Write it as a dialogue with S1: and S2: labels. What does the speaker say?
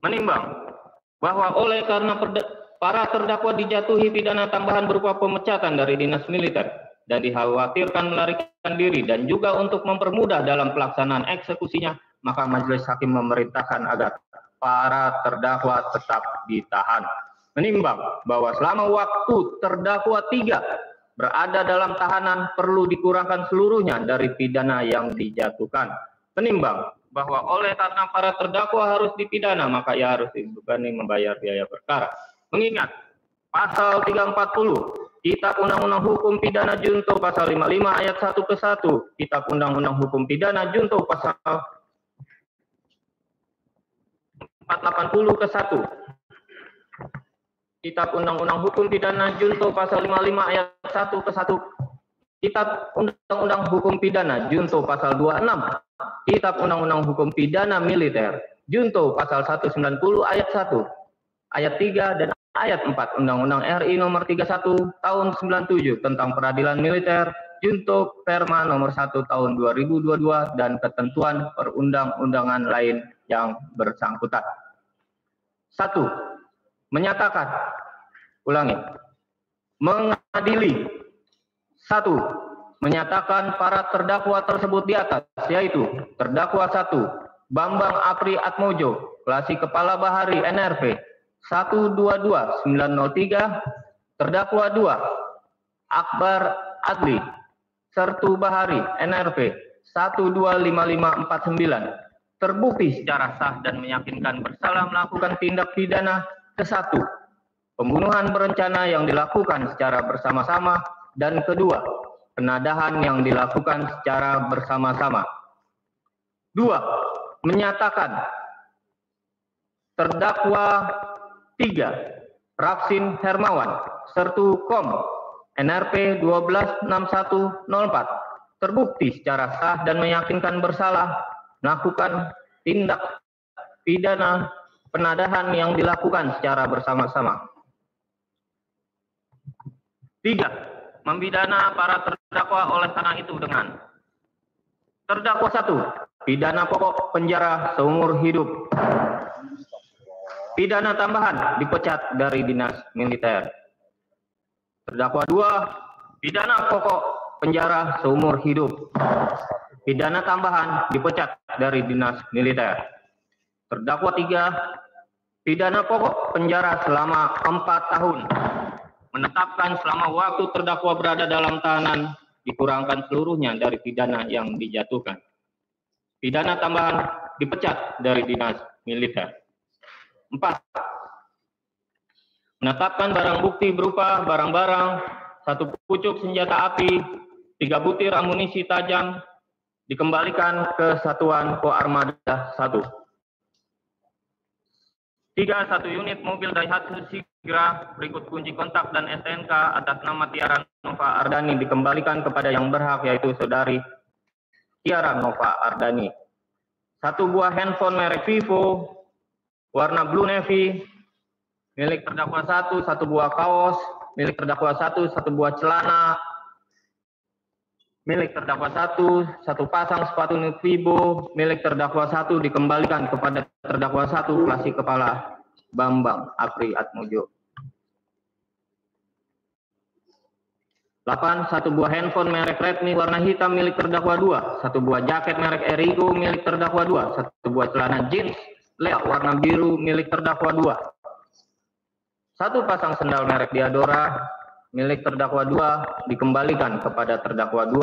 S1: Menimbang bahwa oleh karena para terdakwa dijatuhi pidana tambahan berupa pemecatan dari dinas militer dan dikhawatirkan melarikan diri dan juga untuk mempermudah dalam pelaksanaan eksekusinya, maka majelis hakim memerintahkan agar para terdakwa tetap ditahan. Menimbang bahwa selama waktu terdakwa 3 berada dalam tahanan perlu dikurangkan seluruhnya dari pidana yang dijatuhkan. Menimbang bahwa oleh karena para terdakwa harus dipidana, maka ia harus dibebani membayar biaya perkara. Mengingat pasal 340 Kitab Undang-Undang Hukum Pidana Junto pasal 55 ayat 1 ke 1, Kitab Undang-Undang Hukum Pidana Junto pasal 480 ke 1, Kitab Undang-Undang Hukum Pidana Junto pasal 55 ayat 1 ke 1, Kitab Undang-Undang Hukum Pidana Junto pasal 26, Kitab Undang-Undang Hukum Pidana Militer Junto pasal 190 ayat 1, ayat 3 dan ayat 4 Undang-Undang RI nomor 31 tahun 97 tentang peradilan militer Junto Perma nomor 1 tahun 2022 dan ketentuan perundang-undangan lain yang bersangkutan. 1. Menyatakan, mengadili. 1. Menyatakan para terdakwa tersebut di atas, yaitu terdakwa 1, Bambang Apri Atmojo, Klasi Kepala Bahari NRP 122903, terdakwa 2, Akbar Adli, Sertu Bahari NRP 125549, terbukti secara sah dan meyakinkan bersalah melakukan tindak pidana ke-1, pembunuhan berencana yang dilakukan secara bersama-sama, dan kedua, penadahan yang dilakukan secara bersama-sama. 2. Menyatakan terdakwa 3, Rapsin Hermawan, Sertu Kom, NRP 126104, terbukti secara sah dan meyakinkan bersalah melakukan tindak pidana penadahan yang dilakukan secara bersama-sama. 3. Membidana para terdakwa oleh karena itu dengan terdakwa 1, pidana pokok penjara seumur hidup. Pidana tambahan dipecat dari dinas militer. Terdakwa 2, pidana pokok penjara seumur hidup. Pidana tambahan dipecat dari dinas militer. Terdakwa 3, pidana pokok penjara selama 4 tahun. Menetapkan selama waktu terdakwa berada dalam tahanan dikurangkan seluruhnya dari pidana yang dijatuhkan. Pidana tambahan dipecat dari dinas militer. 4. Menetapkan barang bukti berupa barang-barang, 1 pucuk senjata api, 3 butir amunisi tajam dikembalikan ke Satuan Koarmada 1. 3. 1 unit mobil Daihatsu Sigra berikut kunci kontak dan STNK atas nama Tiara Nova Ardani dikembalikan kepada yang berhak, yaitu saudari Tiara Nova Ardani. 1 buah handphone merek Vivo warna blue navy milik terdakwa 1, 1 buah kaos milik terdakwa 1, 1 buah celana milik terdakwa 1, 1 pasang sepatu Vivo milik terdakwa 1 dikembalikan kepada terdakwa 1, Klasi Kepala Bambang Apri Atmojo. 8. 1 buah handphone merek Redmi warna hitam milik terdakwa 2, 1 buah jaket merek Erigo milik terdakwa 2, 1 buah celana jeans Lea warna biru milik terdakwa 2, 1 pasang sendal merek Diadora milik terdakwa 2 dikembalikan kepada terdakwa 2,